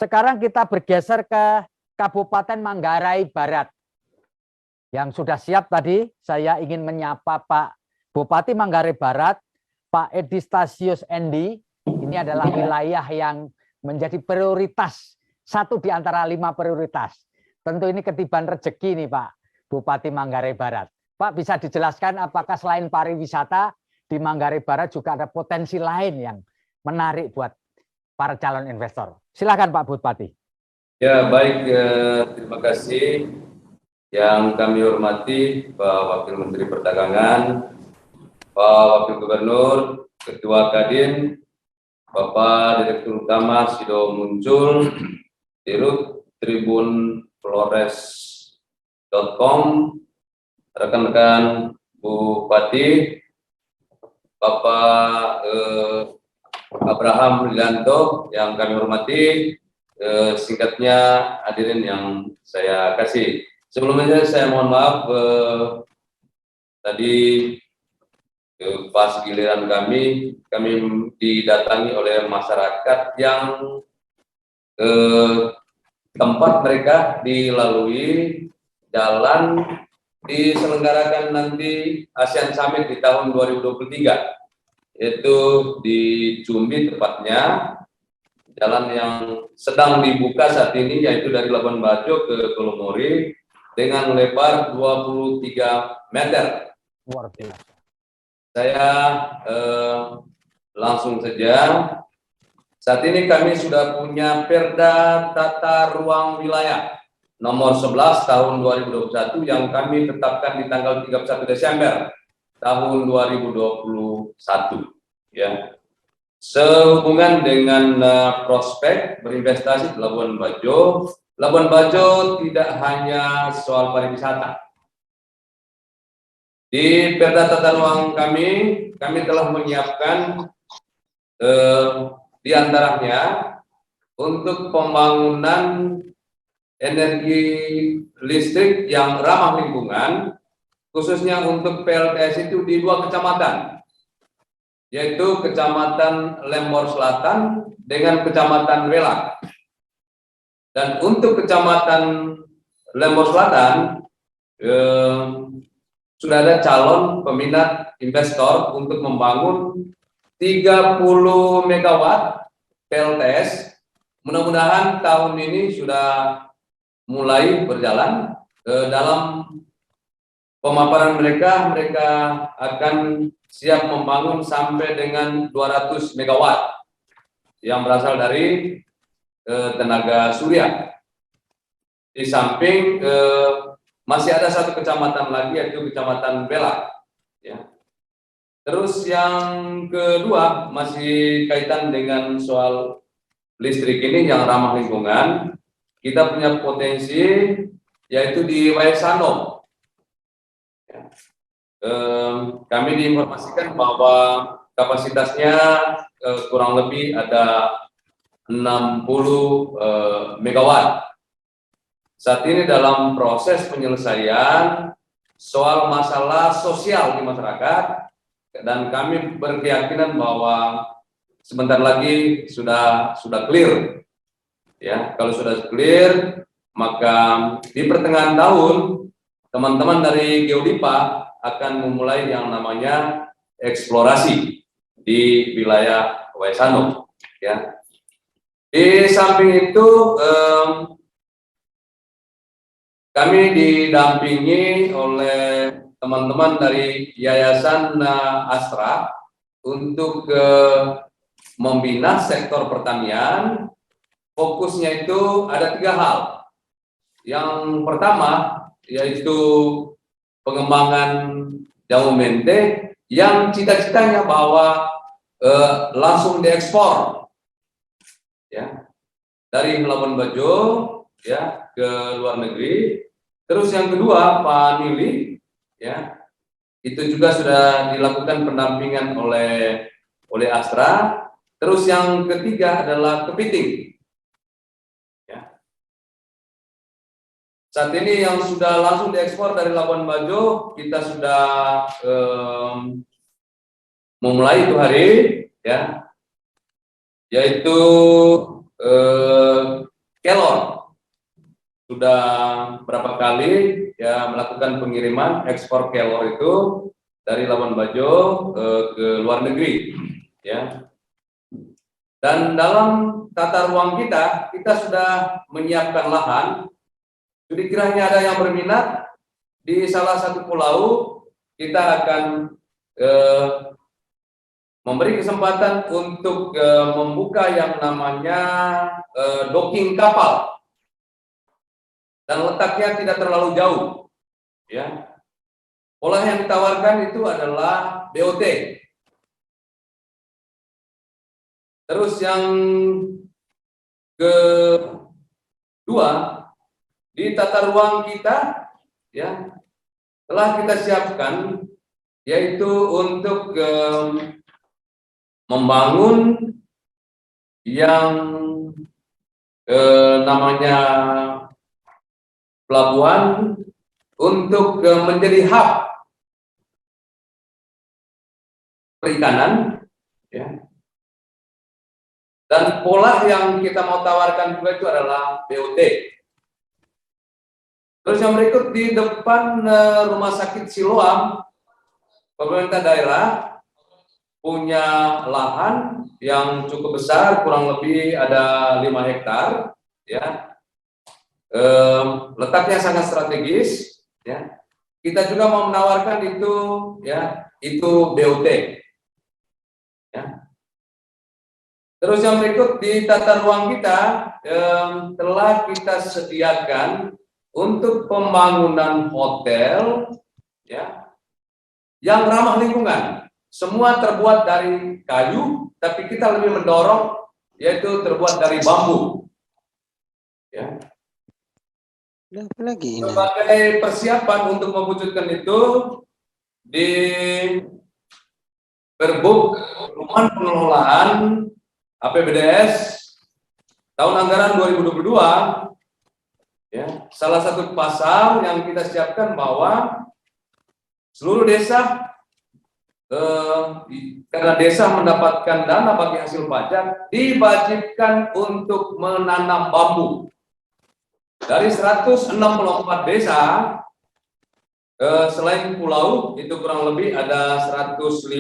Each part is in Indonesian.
Sekarang kita bergeser ke Kabupaten Manggarai Barat. Yang sudah siap tadi, saya ingin menyapa Pak Bupati Manggarai Barat, Pak Edi Stasius Endi. Ini adalah wilayah yang menjadi prioritas, satu di antara 5 prioritas. Tentu ini ketiban rezeki nih Pak Bupati Manggarai Barat. Pak, bisa dijelaskan apakah selain pariwisata, di Manggarai Barat juga ada potensi lain yang menarik buat para calon investor? Silakan Pak Bupati. Ya, baik, terima kasih. Yang kami hormati Pak Wakil Menteri Perdagangan, Pak Wakil Gubernur, Ketua Kadin, Bapak Direktur Utama Sido Muncul, Dirut Tribun Flores.com, rekan-rekan Bupati, Bapak Abraham Lilanto yang kami hormati, singkatnya hadirin yang saya kasih. Sebelumnya saya mohon maaf, tadi pas giliran kami didatangi oleh masyarakat yang tempat mereka dilalui jalan diselenggarakan nanti ASEAN Summit di tahun 2023, yaitu di Cumbi tepatnya. Jalan yang sedang dibuka saat ini yaitu dari Labuan Bajo ke Kolomori dengan lebar 23 meter. Luar biasa. Saya langsung saja. Saat ini kami sudah punya Perda Tata Ruang Wilayah nomor 11 tahun 2021 yang kami tetapkan di tanggal 31 Desember tahun 2021, ya. Sehubungan dengan prospek berinvestasi di Labuan Bajo. Labuan Bajo tidak hanya soal pariwisata. Di Perda Tata Ruang kami telah menyiapkan di antaranya untuk pembangunan energi listrik yang ramah lingkungan, khususnya untuk PLTS itu di 2 kecamatan, yaitu Kecamatan Lembor Selatan dengan Kecamatan Welak. Dan untuk Kecamatan Lembor Selatan, sudah ada calon peminat investor untuk membangun 30 megawatt PLTS. Mudah-mudahan tahun ini sudah mulai berjalan. Dalam pemaparan mereka akan siap membangun sampai dengan 200 megawatt yang berasal dari tenaga surya. Di samping masih ada 1 kecamatan lagi yaitu Kecamatan Belak, ya. Terus yang kedua masih kaitan dengan soal listrik ini yang ramah lingkungan. Kita punya potensi yaitu di Waisano. Kami diinformasikan bahwa kapasitasnya kurang lebih ada 60 megawatt. Saat ini dalam proses penyelesaian soal masalah sosial di masyarakat, dan kami berkeyakinan bahwa sebentar lagi sudah clear. Ya, kalau sudah clear, maka di pertengahan tahun teman-teman dari Geodipa akan memulai yang namanya eksplorasi di wilayah Waisano, ya. Di samping itu kami didampingi oleh teman-teman dari Yayasan Astra untuk membina sektor pertanian. Fokusnya itu ada 3 hal. Yang pertama yaitu pengembangan jamu mente yang cita-citanya bahwa langsung diekspor, ya, dari Labuan Bajo, ya, ke luar negeri. Terus yang kedua Pak Nili, ya, itu juga sudah dilakukan pendampingan oleh Astra. Terus yang ketiga adalah kepiting. Saat ini yang sudah langsung diekspor dari Labuan Bajo, kita sudah memulai itu hari, ya, yaitu kelor. Sudah berapa kali ya melakukan pengiriman ekspor kelor itu dari Labuan Bajo ke luar negeri, ya. Dan dalam tata ruang kita sudah menyiapkan lahan. Jadi kiranya ada yang berminat di salah satu pulau, kita akan memberi kesempatan untuk membuka yang namanya docking kapal. Dan letaknya tidak terlalu jauh, ya. Pola yang ditawarkan itu adalah BOT. Terus yang kedua, di tata ruang kita, ya, telah kita siapkan yaitu untuk membangun yang namanya pelabuhan untuk menjadi hub perikanan, ya. Dan pola yang kita mau tawarkan juga itu adalah BOT. Terus yang berikut, di depan Rumah Sakit Siloam, pemerintah daerah punya lahan yang cukup besar, kurang lebih ada 5 hektar, ya. Letaknya sangat strategis, ya. Kita juga mau menawarkan itu, ya, itu BOT, ya. Terus yang berikut, di tata ruang kita telah kita sediakan untuk pembangunan hotel, ya, yang ramah lingkungan. Semua terbuat dari kayu, tapi kita lebih mendorong yaitu terbuat dari bambu, ya. Apa lagi ini? Sebagai persiapan untuk mewujudkan itu, di Perbuk Perumahan Pengelolaan APBDS tahun anggaran 2022, ya, salah satu pasal yang kita siapkan bahwa seluruh desa, karena desa mendapatkan dana bagi hasil pajak, diwajibkan untuk menanam bambu. Dari 164 desa, selain pulau itu kurang lebih ada 154,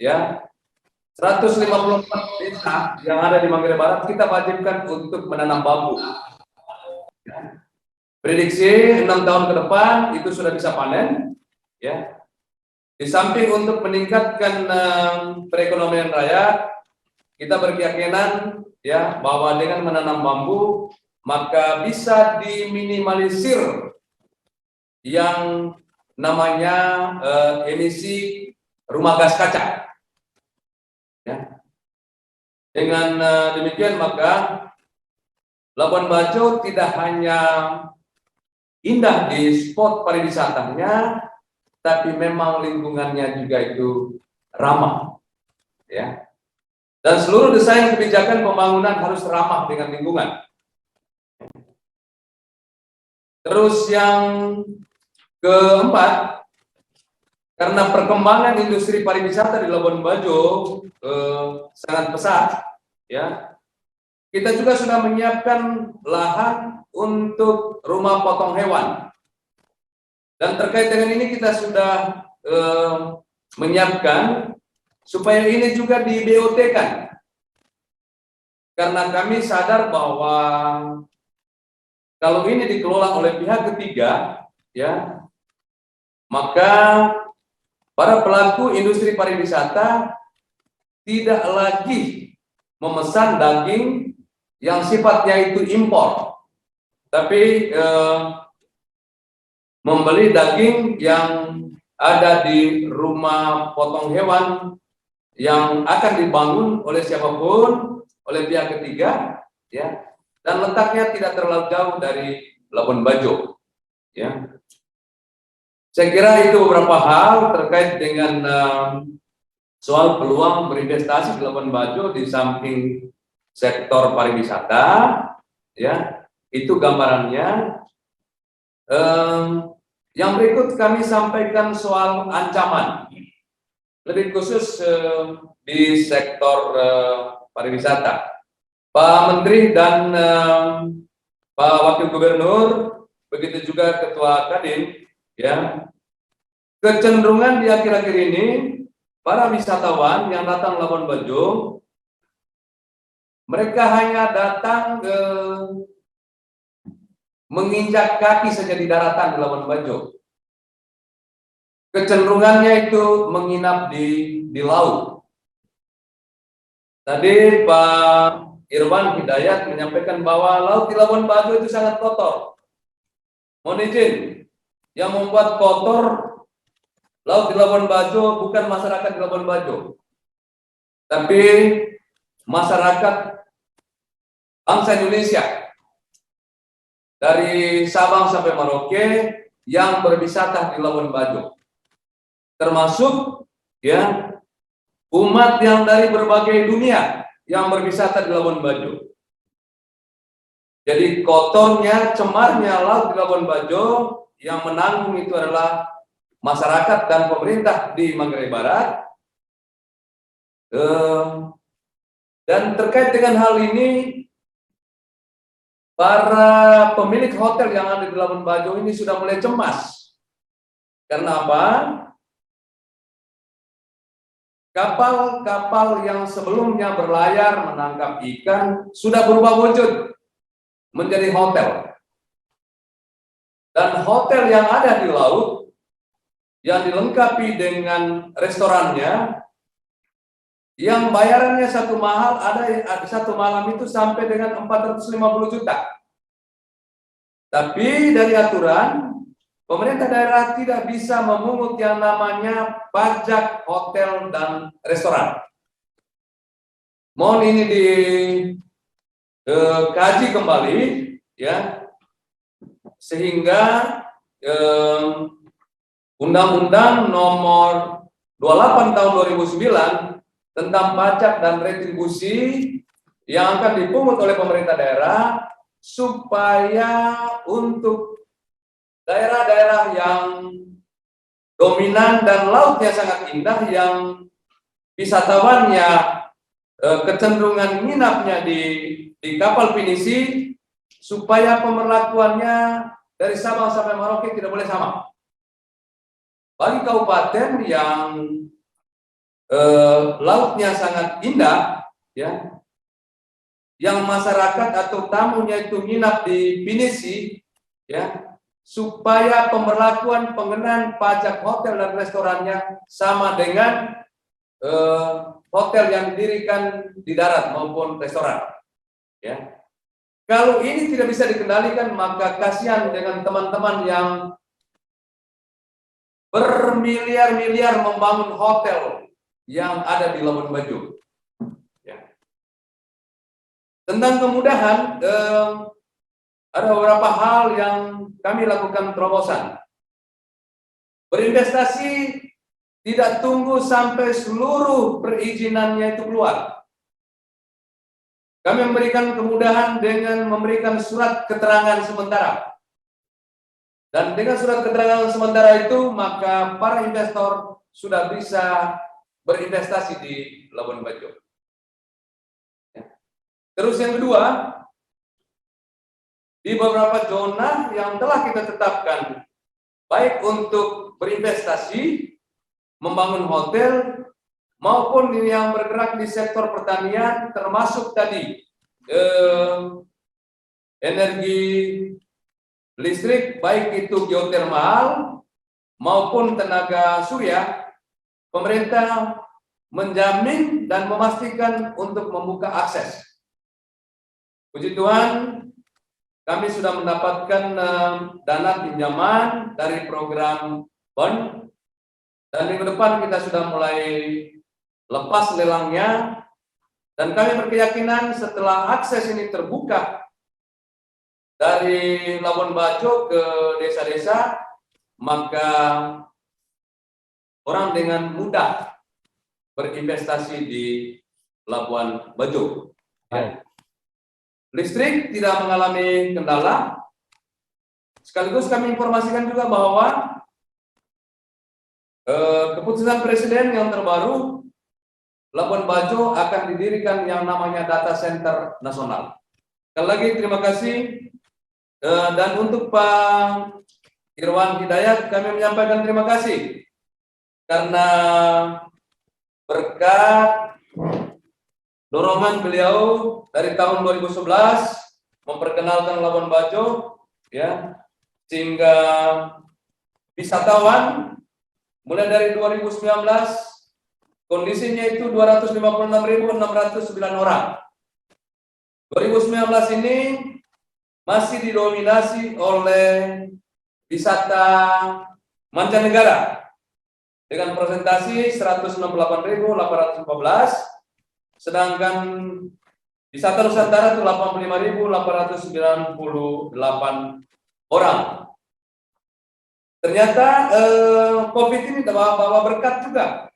ya, 154 desa yang ada di Manggarai Barat kita wajibkan untuk menanam bambu. Ya. Prediksi 6 tahun ke depan itu sudah bisa panen, ya. Di samping untuk meningkatkan perekonomian rakyat, kita berkeyakinan, ya, bahwa dengan menanam bambu maka bisa diminimalisir yang namanya emisi rumah gas kaca, ya. Dengan demikian maka Labuan Bajo tidak hanya indah di spot pariwisatanya, tapi memang lingkungannya juga itu ramah, ya. Dan seluruh desain kebijakan pembangunan harus ramah dengan lingkungan. Terus yang keempat, karena perkembangan industri pariwisata di Labuan Bajo sangat pesat, ya, kita juga sudah menyiapkan lahan untuk rumah potong hewan. Dan terkait dengan ini kita sudah menyiapkan supaya ini juga di BOT-kan. Karena kami sadar bahwa kalau ini dikelola oleh pihak ketiga, ya, maka para pelaku industri pariwisata tidak lagi memesan daging yang sifatnya itu impor, tapi membeli daging yang ada di rumah potong hewan yang akan dibangun oleh siapapun, oleh pihak ketiga, ya, dan letaknya tidak terlalu jauh dari Labuan Bajo, ya. Saya kira itu beberapa hal terkait dengan soal peluang berinvestasi di Labuan Bajo di samping sektor pariwisata, ya, itu gambarannya. Yang berikut kami sampaikan soal ancaman, lebih khusus di sektor pariwisata. Pak Menteri dan Pak Wakil Gubernur, begitu juga Ketua Kadin, ya, kecenderungan di akhir-akhir ini para wisatawan yang datang Labuan Bajo, mereka hanya datang menginjak kaki saja di daratan di Labuan Bajo. Kecenderungannya itu menginap di laut. Tadi Pak Irwan Hidayat menyampaikan bahwa laut di Labuan Bajo itu sangat kotor. Mohon izin, yang membuat kotor laut di Labuan Bajo bukan masyarakat di Labuan Bajo, tapi masyarakat bangsa Indonesia dari Sabang sampai Merauke yang berwisata di Labuan Bajo, termasuk ya umat yang dari berbagai dunia yang berwisata di Labuan Bajo. Jadi kotornya, cemarnya laut di Labuan Bajo yang menanggung itu adalah masyarakat dan pemerintah di Manggarai Barat. Dan terkait dengan hal ini, para pemilik hotel yang ada di Labuan Bajo ini sudah mulai cemas. Karena apa? Kapal-kapal yang sebelumnya berlayar menangkap ikan sudah berubah wujud menjadi hotel. Dan hotel yang ada di laut yang dilengkapi dengan restorannya, yang bayarannya satu satu malam itu sampai dengan 450 juta. Tapi dari aturan, pemerintah daerah tidak bisa memungut yang namanya pajak hotel dan restoran. Mohon ini dikaji kembali, ya, sehingga Undang-Undang Nomor 28 Tahun 2009 tentang pajak dan retribusi yang akan dipungut oleh pemerintah daerah, supaya untuk daerah-daerah yang dominan dan lautnya sangat indah, yang wisatawannya kecenderungan nginapnya di kapal pinisi, supaya pemberlakuannya dari Sabang sampai Merauke tidak boleh sama. Bagi kabupaten yang lautnya sangat indah, ya, yang masyarakat atau tamunya itu nginap di pinisi, ya, supaya pemberlakuan pengenaan pajak hotel dan restorannya sama dengan hotel yang didirikan di darat maupun restoran, ya. Kalau ini tidak bisa dikendalikan, maka kasihan dengan teman-teman yang bermiliar-miliar membangun hotel yang ada di Labuan Bajo. Ya. Tentang kemudahan, ada beberapa hal yang kami lakukan terobosan. Berinvestasi tidak tunggu sampai seluruh perizinannya itu keluar. Kami memberikan kemudahan dengan memberikan surat keterangan sementara. Dan dengan surat keterangan sementara itu, maka para investor sudah bisa berinvestasi di Labuan Bajo. Terus yang kedua, di beberapa zona yang telah kita tetapkan, baik untuk berinvestasi, membangun hotel, maupun yang bergerak di sektor pertanian, termasuk tadi energi listrik, baik itu geotermal maupun tenaga surya, pemerintah menjamin dan memastikan untuk membuka akses. Puji Tuhan, kami sudah mendapatkan dana pinjaman dari program BON, dan minggu depan kita sudah mulai lepas lelangnya, dan kami berkeyakinan setelah akses ini terbuka dari Labuan Bajo ke desa-desa, maka orang dengan mudah berinvestasi di Labuan Bajo. Ya. Listrik tidak mengalami kendala. Sekaligus kami informasikan juga bahwa keputusan Presiden yang terbaru Labuan Bajo akan didirikan yang namanya Data Center Nasional. Sekali lagi terima kasih. Dan untuk Pak Irwan Hidayat kami menyampaikan terima kasih karena berkat dorongan beliau dari tahun 2011 memperkenalkan Labuan Bajo, ya, sehingga wisatawan mulai dari 2019 kondisinya itu 256.609 orang. 2019 ini masih didominasi oleh wisata mancanegara dengan presentasi 168.814, sedangkan wisata Nusantara itu 85.898 orang. Ternyata COVID ini bawa berkat juga.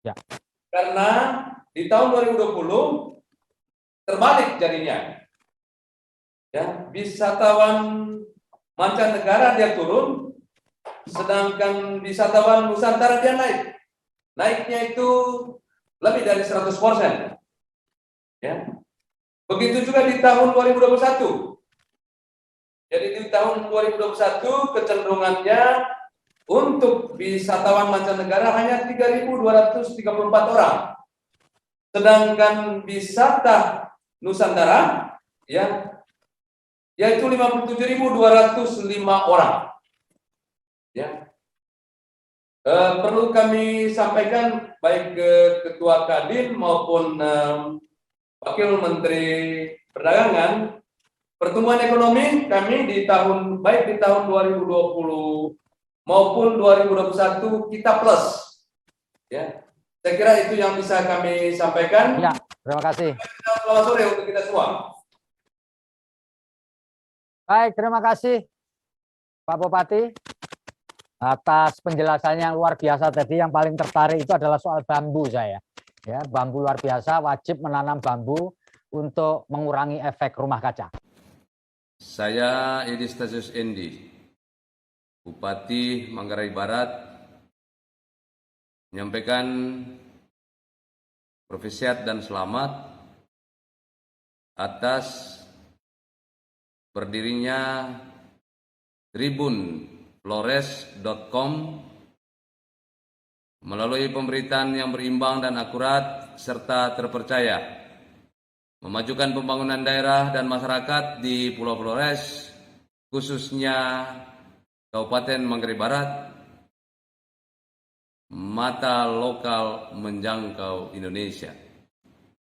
Ya. Karena di tahun 2020 terbalik jadinya. Ya, wisatawan mancanegara dia turun, sedangkan wisatawan Nusantara dia naik. Naiknya itu lebih dari 100%. Ya. Begitu juga di tahun 2021. Jadi di tahun 2021 kecenderungannya untuk wisatawan mancanegara hanya 3.234 orang. Sedangkan wisata Nusantara ya yaitu 57.205 orang. Ya. Perlu kami sampaikan baik ke Ketua Kadin maupun Wakil Menteri Perdagangan, pertumbuhan ekonomi kami di tahun 2020 maupun 2021 kita plus. Ya. Saya kira itu yang bisa kami sampaikan. Ya, terima kasih. Selamat sore untuk kita semua. Baik, terima kasih Pak Bupati atas penjelasannya yang luar biasa tadi. Yang paling tertarik itu adalah soal bambu saya. Ya, bambu luar biasa, wajib menanam bambu untuk mengurangi efek rumah kaca. Saya Edi Stasius Endi, Bupati Manggarai Barat, menyampaikan profesiat dan selamat atas berdirinya tribunflores.com melalui pemberitaan yang berimbang dan akurat serta terpercaya, memajukan pembangunan daerah dan masyarakat di Pulau Flores, khususnya Kabupaten Manggarai Barat, mata lokal menjangkau Indonesia.